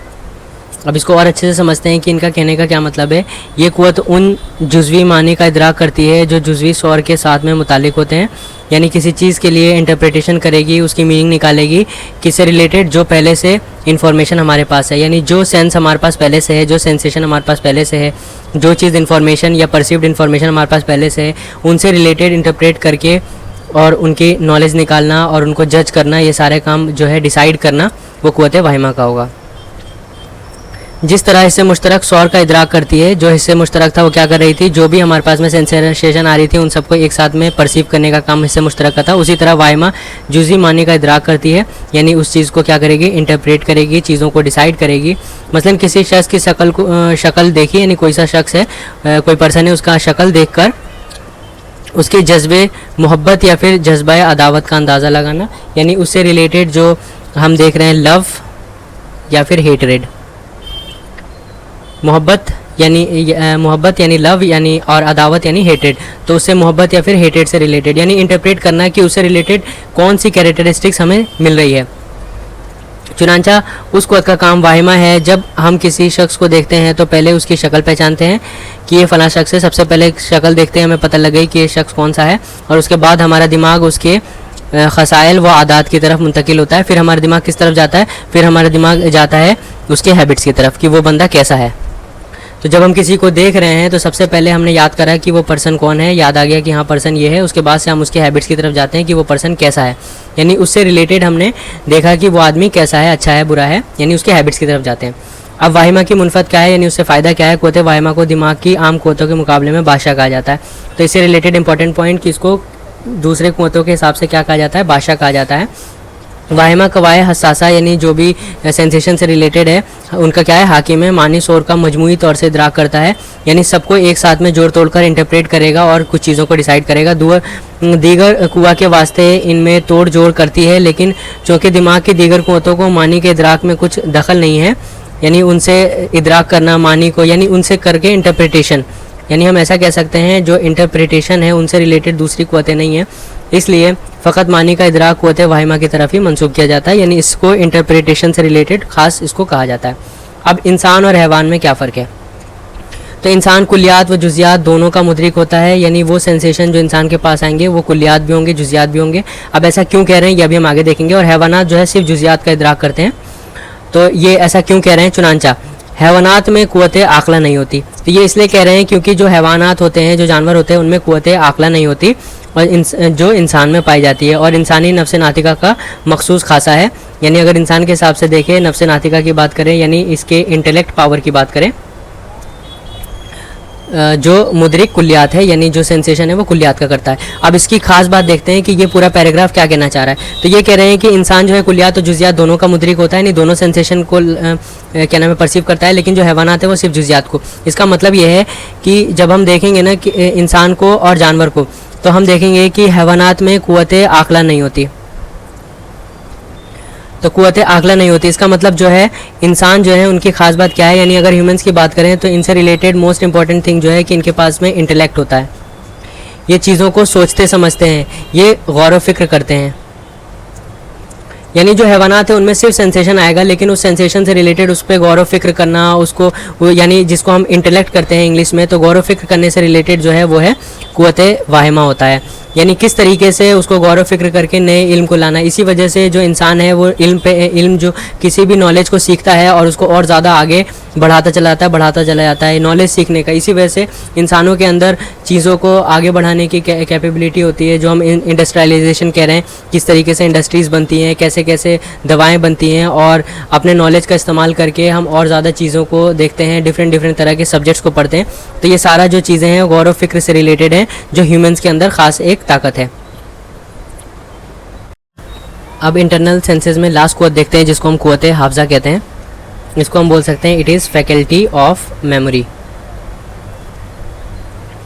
Speaker 1: अब इसको और अच्छे से समझते हैं कि इनका कहने का क्या मतलब है। ये कुव्वत उन जुज़वी मानी का इदराक करती है जो जुज़वी शौर के साथ में मुतालिक होते हैं। यानी किसी चीज़ के लिए इंटरप्रिटेशन करेगी, उसकी मीनिंग निकालेगी किससे रिलेटेड, जो पहले से इन्फॉर्मेशन हमारे पास है। यानी जो सेंस हमारे पास पहले से है, जो सेंसेशन हमारे पास पहले से है, जो चीज़ इन्फॉर्मेशन या परसीव्ड इन्फॉर्मेशन हमारे पास पहले से है, उनसे रिलेटेड इंटरप्रेट करके और उनकी नॉलेज निकालना और उनको जज करना, ये सारे काम जो है डिसाइड करना, वो कुव्वत वाहिमा का होगा। जिस तरह हिस्से मुश्तरक शौर का इदराक करती है, जो हिस्से मुश्तरक था वो क्या कर रही थी, जो भी हमारे पास में सेंसेशन आ रही थी उन सबको एक साथ में परसीव करने का काम हिस्से मुश्तरक का था, उसी तरह वाहिमा जुज़ी मानी का इदराक करती है। यानी उस चीज़ को क्या करेगी, इंटरप्रेट करेगी, चीज़ों को डिसाइड करेगी। मसलन किसी शख्स की शक्ल देखी, यानी कोई सा शख्स है, कोई पर्सन है, उसका शक्ल देख कर उसके जज्बे मोहब्बत या फिर जज्बा अदावत का अंदाज़ा लगाना। यानी उससे रिलेटेड जो हम देख रहे हैं लव या फिर हेटरेड, मोहब्बत यानी लव यानी और अदावत यानी हेटेड, तो उससे मोहब्बत या फिर हेटेड से रिलेटेड, यानी इंटरप्रेट करना कि उससे रिलेटेड कौन सी कैरेक्टरिस्टिक्स हमें मिल रही है। चुनांचा उस कुव्वत का काम वाहिमा है। जब हम किसी शख्स को देखते हैं तो पहले उसकी शक्ल पहचानते हैं कि ये फ़लाँ शख्स है। सबसे पहले शक्ल देखते हैं, हमें पता लग गई कि ये शख्स कौन सा है, और उसके बाद हमारा दिमाग उसके खसाइल व आदात की तरफ मुंतकिल होता है। फिर हमारा दिमाग किस तरफ जाता है, फिर हमारा दिमाग जाता है उसके हैबिट्स की तरफ कि वो बंदा कैसा है। तो जब हम किसी को देख रहे हैं तो सबसे पहले हमने याद करा कि वो पर्सन कौन है, याद आ गया कि हाँ पर्सन ये है, उसके बाद से हम उसके हैबिट्स की तरफ जाते हैं कि वो पर्सन कैसा है। यानी उससे रिलेटेड हमने देखा कि वो आदमी कैसा है, अच्छा है, बुरा है, यानी उसके हैबिट्स की तरफ जाते हैं। अब वाहिमा की मुनफत क्या है, यानी उससे फ़ायदा क्या है। कुव्वत वाहिमा को दिमाग की आम कुव्वतों के मुकाबले में बादशाह कहा जाता है। तो इससे रिलेटेड इंपॉर्टेंट पॉइंट कि इसको दूसरे कुव्वतों के हिसाब से क्या कहा जाता है, बादशाह कहा जाता है। वाहिमा कवाए हसासा यानी जो भी सेंसेशन से रिलेटेड है उनका क्या है, हाकिम है, मानी शोर का मजमूई तौर से इदराक करता है। यानी सबको एक साथ में जोड़ तोड़ कर इंटरप्रेट करेगा और कुछ चीज़ों को डिसाइड करेगा। दीगर कुआ के वास्ते इनमें तोड़ जोड़ करती है, लेकिन चूँकि दिमाग की दीगर कुव्वतों को मानी के इदराक में कुछ दखल नहीं है, यानी उनसे इदराक करना मानी को, यानी उनसे करके इंटरप्रिटेशन, यानी हम ऐसा कह सकते हैं जो इंटरप्रिटेशन है उनसे रिलेटेड दूसरी कुव्वतें नहीं हैं, इसलिए फ़कत मानी का इदराक कुव्वत वाहिमा की तरफ ही मंसूब किया जाता है। यानी इसको इंटरप्रिटेशन से रिलेटेड ख़ास इसको कहा जाता है। अब इंसान और हैवान में क्या फ़र्क है, तो इंसान कुलियात व जुजियात दोनों का मुदरिक होता है। यानी वो सेंसेशन जो इंसान के पास आएंगे वो कुलियात भी होंगे, जुजियात भी होंगे। अब ऐसा क्यों कह रहे हैं ये अभी हम आगे देखेंगे। और हैवानात जो है सिर्फ जुजियात का इदराक करते हैं। तो ये ऐसा क्यों कह रहे हैं, चुनांचा हैवानात में कुव्वत आक़ला नहीं होती। तो ये इसलिए कह रहे हैं क्योंकि जो हैवानात होते हैं, जो जानवर होते हैं, उनमें कुव्वत आक़ला नहीं होती और जो इंसान में पाई जाती है। और इंसानी नफ्स नातिका का मखसूस खासा है। यानी अगर इंसान के हिसाब से देखें, नफ्स नातिका की बात करें, यानी इसके इंटेलेक्ट पावर की बात करें, जो मुद्रिक कुल्लियात है, यानी जो सेंसेशन है वो कुल्लियात का करता है। अब इसकी खास बात देखते हैं कि ये पूरा पैराग्राफ क्या कहना चाह रहा है। तो ये कह रहे हैं कि इंसान जो है कुल्लियात और जुजियात दोनों का मुद्रिक होता है, नहीं दोनों सेंसेशन को क्या नाम है परसीव करता है, लेकिन जो हैवानात है वो सिर्फ जुजियात को। इसका मतलब ये है कि जब हम देखेंगे ना कि इंसान को और जानवर को, तो हम देखेंगे कि हैवानात में कुव्वते आकला नहीं होती, तो कुव्वते आकला नहीं होती। इसका मतलब जो है इंसान जो है उनकी खास बात क्या है, यानी अगर ह्यूमंस की बात करें तो इनसे रिलेटेड मोस्ट इंपॉर्टेंट थिंग जो है कि इनके पास में इंटेलेक्ट होता है, ये चीज़ों को सोचते समझते हैं, ये गौर व फिक्र करते हैं। यानी जो हैवानात है उनमें सिर्फ सेंसेशन आएगा, लेकिन उस सेंसेशन से रिलेटेड उस पर गौर व फिक्र करना, उसको यानी जिसको हम इंटेलेक्ट करते हैं इंग्लिश में, तो गौर व फिक्र करने से रिलेटेड जो है वो है कुव्वते वाहिमा होता है। यानी किस तरीके से उसको गौर व फिक्र करके नए इल्म को लाना। इसी वजह से जो इंसान है वो इल्म जो किसी भी नॉलेज को सीखता है और उसको और ज़्यादा आगे बढ़ाता चला जाता है नॉलेज सीखने का। इसी वजह से इंसानों के अंदर चीज़ों को आगे बढ़ाने की कैपेबिलिटी होती है, जो हम इंडस्ट्रियलाइजेशन कह रहे हैं, किस तरीके से इंडस्ट्रीज़ बनती हैं, कैसे कैसे दवाएँ बनती हैं, और अपने नॉलेज का इस्तेमाल करके हम और ज़्यादा चीज़ों को देखते हैं, डिफरेंट तरह के सब्जेक्ट्स को पढ़ते हैं। तो ये सारा जो चीज़ें हैं गौर व फिक्र से रिलेटेड हैं, जो ह्यूमंस के अंदर ख़ास एक ताकत है। अब इंटरनल सेंसेस में लास्ट कुव्वत देखते हैं, जिसको हम कुव्वते हाफ़ज़ा कहते हैं। इसको हम बोल सकते हैं it is faculty of memory,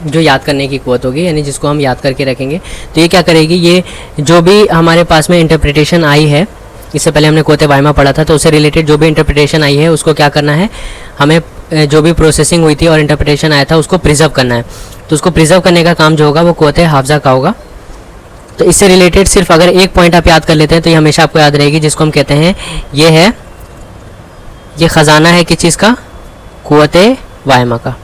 Speaker 1: जो याद करने की कुव्वत होगी, यानी जिसको हम याद करके रखेंगे। तो ये क्या करेगी, ये जो भी हमारे पास में इंटरप्रिटेशन आई है, इससे पहले हमने कुव्वते वाहिमा पढ़ा था, तो उससे रिलेटेड जो भी इंटरप्रिटेशन आई है उसको क्या करना है, हमें जो भी प्रोसेसिंग हुई थी और इंटरप्रिटेशन आया था उसको प्रिजर्व करना है। तो उसको प्रिजर्व करने का काम जो होगा वो कुव्वते हाफ़ज़ा का होगा। तो इससे रिलेटेड सिर्फ अगर एक पॉइंट आप याद कर लेते हैं तो ये हमेशा आपको याद रहेगी, जिसको हम कहते हैं ये ख़जाना है किस चीज़ का, कुव्वते वाहिमा का।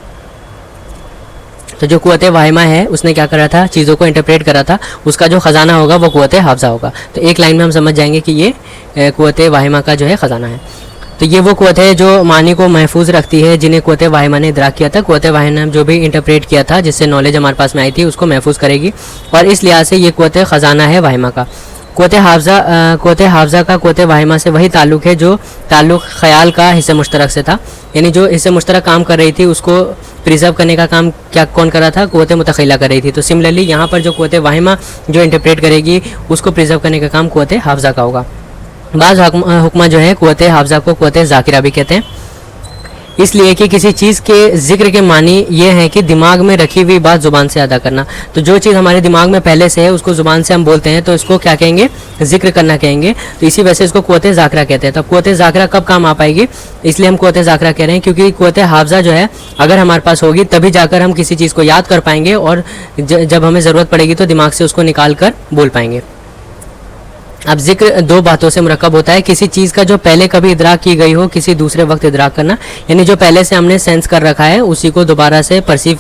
Speaker 1: तो जो कुव्वते वाहिमा है उसने क्या करा था, चीज़ों को इंटरप्रेट करा था, उसका जो ख़जाना होगा वो कुव्वते हाफ़ज़ा होगा। तो एक लाइन में हम समझ जाएंगे कि ये कुव्वते वाहिमा का जो है ख़जाना है। तो ये वो कुव्वत है जो मानी को महफूज रखती है, जिन्हें कुव्वते वाहिमा ने इदराक किया था। कुव्वते वाहिमा ने जो भी इंटरप्रेट किया था, जिससे नॉलेज हमारे पास में आई थी, उसको महफूज करेगी, और इस लिहाज से ये कुव्वते ख़जाना है वाहिमा का। कुव्वते हाफ़ज़ा का कुव्वते वाहिमा से वही ताल्लुक़ है जो ताल्लुक़ ख़याल का हिस्से मुश्तरक से था। यानी जो हिस्से मुश्तरक काम कर रही थी उसको प्रिजर्व करने का काम कौन कर रहा था, कुव्वते मुतख़िला कर रही थी। तो सिमिलरली यहाँ पर जो कुव्वते वाहिमा जो इंटरप्रेट करेगी उसको प्रिजर्व करने का काम कुव्वते हाफ़ज़ा का होगा। बाज़ हुक्मा जो है कुव्वते हाफ़ज़ा को कुव्वते ज़ाकिरा भी कहते हैं, इसलिए कि किसी चीज़ के ज़िक्र के मानी ये है कि दिमाग में रखी हुई बात ज़ुबान से अदा करना। तो जो चीज़ हमारे दिमाग में पहले से है उसको ज़ुबान से हम बोलते हैं, तो इसको क्या कहेंगे, ज़िक्र करना कहेंगे। तो इसी वजह से इसको कुव्वते ज़ाकिरा कहते हैं। तो कुव्वते ज़ाकिरा कब काम आ पाएगी, इसलिए हम कुव्वते ज़ाकिरा कह रहे हैं, क्योंकि कुव्वते हाफ़ज़ा जो है अगर हमारे पास होगी तभी जाकर हम किसी चीज़ को याद कर पाएंगे, और जब हमें ज़रूरत पड़ेगी तो दिमाग से उसको निकाल कर बोल पाएंगे। अब जिक्र दो बातों से मुरक्कब होता है, किसी चीज़ का जो पहले कभी इदराक की गई हो, किसी दूसरे वक्त इदराक करना, यानी जो पहले से हमने सेंस कर रखा है उसी को दोबारा से परसीव,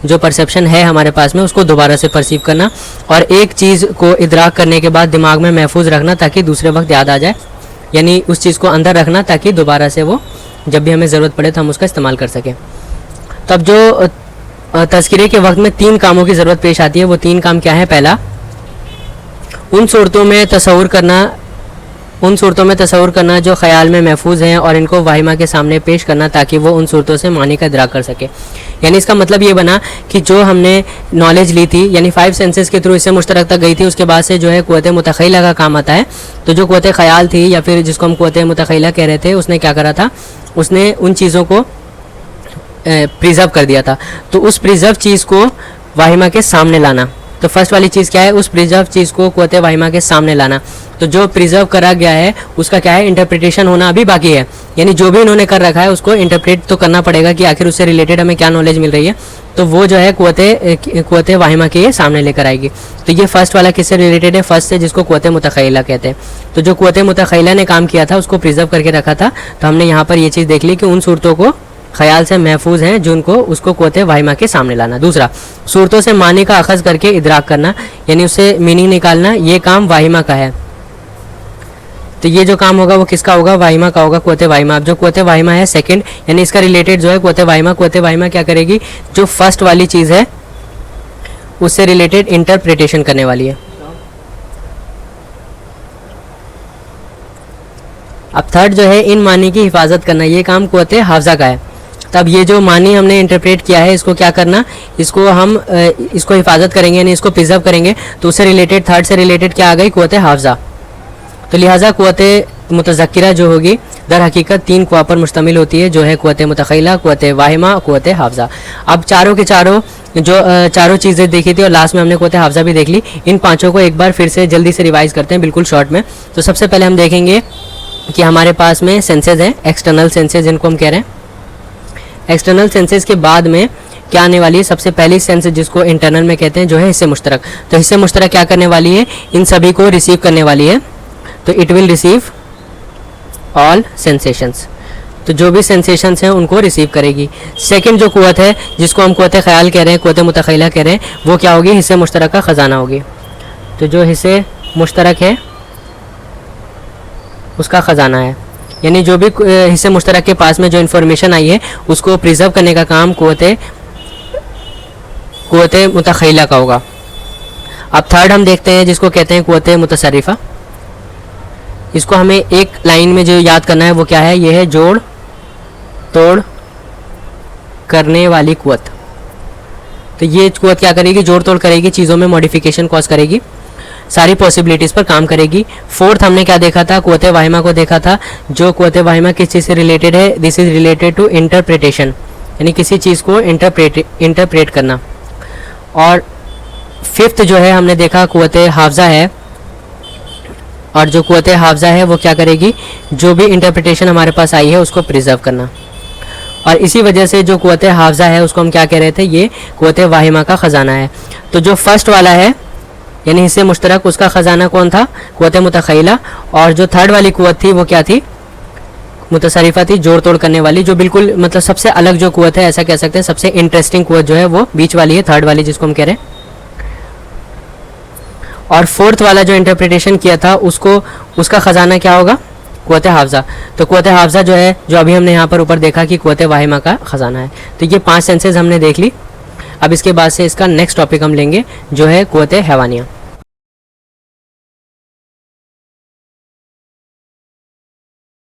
Speaker 1: जो परसेप्शन है हमारे पास में उसको दोबारा से परसीव करना, और एक चीज़ को इदराक करने के बाद दिमाग में महफूज रखना ताकि दूसरे वक्त याद आ जाए, यानी उस चीज़ को अंदर रखना ताकि दोबारा से वो जब भी हमें ज़रूरत पड़े तो हम उसका इस्तेमाल कर सकें। तब जो तज़किरे के वक्त में 3 कामों की ज़रूरत पेश आती है, वो 3 काम क्या है। पहला, उन सूरतों में तसव्वुर करना जो ख़याल में महफूज हैं और इनको वाहिमा के सामने पेश करना ताकि वो उन सूरतों से मानी का इदराक कर सके। यानी इसका मतलब ये बना कि जो हमने नॉलेज ली थी, यानी 5 सेंसेस के थ्रू इससे मुश्तरक तक गई थी, उसके बाद से जो है कुव्वते मुतख़िला का काम आता है। तो जो कुव्वते ख़याल थी या फिर जिसको हम कुव्वते मुतख़िला कह रहे थे, उसने क्या करा था, उसने उन चीज़ों को प्रिजर्व कर दिया था। तो उस प्रिजर्व चीज़ को वाहिमा के सामने लाना, तो फर्स्ट वाली चीज़ क्या है, उस प्रिजर्व चीज़ को कुव्वते वाहिमा के सामने लाना। तो जो प्रिजर्व करा गया है उसका क्या है, इंटरप्रिटेशन होना अभी बाकी है। यानी जो भी इन्होंने कर रखा है उसको इंटरप्रेट तो करना पड़ेगा कि आखिर उससे रिलेटेड हमें क्या नॉलेज मिल रही है, तो वो जो है कुव्वते वाहिमा के सामने लेकर आएगी। तो ये फर्स्ट वाला किससे रिलेटेड है, फर्स्ट से, जिसको कुव्वते मुतख़िला कहते हैं। तो जो कुव्वते मुतख़िला ने काम किया था उसको प्रिजर्व करके रखा था। तो हमने यहाँ पर ये चीज़ देख ली कि उन सूरतों को ख्याल से महफूज हैं जिनको उसको कुव्वते वाहिमा के सामने लाना। दूसरा, सूरतों से मानी का अखज़ करके इदराक करना, यानी उससे मीनिंग निकालना, ये काम वाहिमा का है। तो ये जो काम होगा वो किसका होगा, वाहिमा का होगा, कुव्वते वाहिमा। अब जो कुव्वते वाहिमा है सेकंड, यानी इसका रिलेटेड जो है कुव्वते वाहिमा क्या करेगी, जो फर्स्ट वाली चीज़ है उससे रिलेटेड इंटरप्रिटेशन करने वाली है। अब थर्ड जो है इन मानी की हिफाजत करना, ये काम कुव्वते हाफ़ज़ा का है। तब ये जो मानी हमने इंटरप्रेट किया है इसको क्या करना, इसको हम इसको हिफाजत करेंगे यानी इसको प्रिजर्व करेंगे। तो उससे रिलेटेड थर्ड से रिलेटेड क्या आ गई, क़ुव्वत हाफ़िज़ा। तो लिहाजा क़ुव्वत मुतज़क्किरा जो होगी दर हकीकत 3 क़ुव्वा पर मुश्तमिल होती है, जो है क़ुव्वत मुतख़य्यला, क़ुव्वत वाहिमा, क़ुव्वत हाफ़िज़ा। अब चारों के चारों जो चारों चीज़ें देखी थी और लास्ट में हमने क़ुव्वत हाफ़िज़ा भी देख ली, इन पांचों को एक बार फिर से जल्दी से रिवाइज़ करते हैं बिल्कुल शॉर्ट में। तो सबसे पहले हम देखेंगे कि हमारे पास में सेंसेस हैं, एक्सटर्नल सेंसेस जिनको हम कह रहे हैं। एक्सटर्नल सेंसेस के बाद में क्या आने वाली है, सबसे पहली सेंस जिसको इंटरनल में कहते हैं जो है हिस्से मुश्तरक। तो हिस्से मुश्तरक क्या करने वाली है, इन सभी को रिसीव करने वाली है। तो it will receive all sensations, तो जो भी सेंसेशंस हैं उनको रिसीव करेगी। सेकंड जो क़ुव्वत है जिसको हम क़ुव्वत ख़याल कह रहे हैं, क़ुव्वत मुतख़य्यला कह रहे हैं, वो क्या होगी, हिस्से मुश्तरक का ख़जाना होगी। तो जो हिस्से मुश्तरक है उसका ख़जाना है, यानी जो भी हिस्से मुश्तरक के पास में जो इन्फॉर्मेशन आई है उसको प्रिजर्व करने का काम क़ुव्वत मुतख़य्यला का होगा। अब थर्ड हम देखते हैं जिसको कहते हैं क़ुव्वत मुतसर्रिफ़ा। इसको हमें एक लाइन में जो याद करना है वो क्या है, ये है जोड़ तोड़ करने वाली क़ुव्वत। तो ये क़ुव्वत क्या करेगी, जोड़ तोड़ करेगी, चीज़ों में मॉडिफिकेशन कॉज करेगी, सारी पॉसिबिलिटीज़ पर काम करेगी। फोर्थ हमने क्या देखा था, क़ुव्वत वाहिमा को देखा था। जो क़ुव्वत वाहिमा किस चीज़ से रिलेटेड है, this is related to interpretation, यानी किसी चीज़ को इंटरप्रेट करना। और फिफ्थ जो है हमने देखा क़ुव्वत हाफ़िज़ा है, और जो क़ुव्वत हाफ़िज़ा है वो क्या करेगी, जो भी इंटरप्रिटेशन हमारे पास आई है उसको प्रिजर्व करना। और इसी वजह से जो क़ुव्वत हाफ़िज़ा है उसको हम क्या कह रहे थे, ये क़ुव्वत वाहिमा का ख़जाना है। तो जो फर्स्ट वाला है यानी हिस्से मुश्तरक, उसका ख़जाना कौन था, क़ुव्वत मुतख़य्यला। और जो थर्ड वाली क़ुव्वत थी वो क्या थी, मुतसर्रिफ़ा थी, जोड़ तोड़ करने वाली, जो बिल्कुल मतलब सबसे अलग जो क़ुव्वत है, ऐसा कह सकते हैं सबसे इंटरेस्टिंग क़ुव्वत जो है वो बीच वाली है, थर्ड वाली जिसको हम कह रहे हैं। और फोर्थ वाला जो इंटरप्रिटेशन किया था उसका ख़जाना क्या होगा, क़ुव्वत हाफ़िज़ा। तो क़ुव्वत हाफ़िज़ा जो है, जो अभी हमने यहाँ पर ऊपर देखा कि क़ुव्वत वाहिमा का ख़जाना है। तो ये 5 सेंसेस हमने देख ली। अब इसके बाद से इसका नेक्स्ट टॉपिक हम लेंगे जो है क़ुव्वत हैवानिया।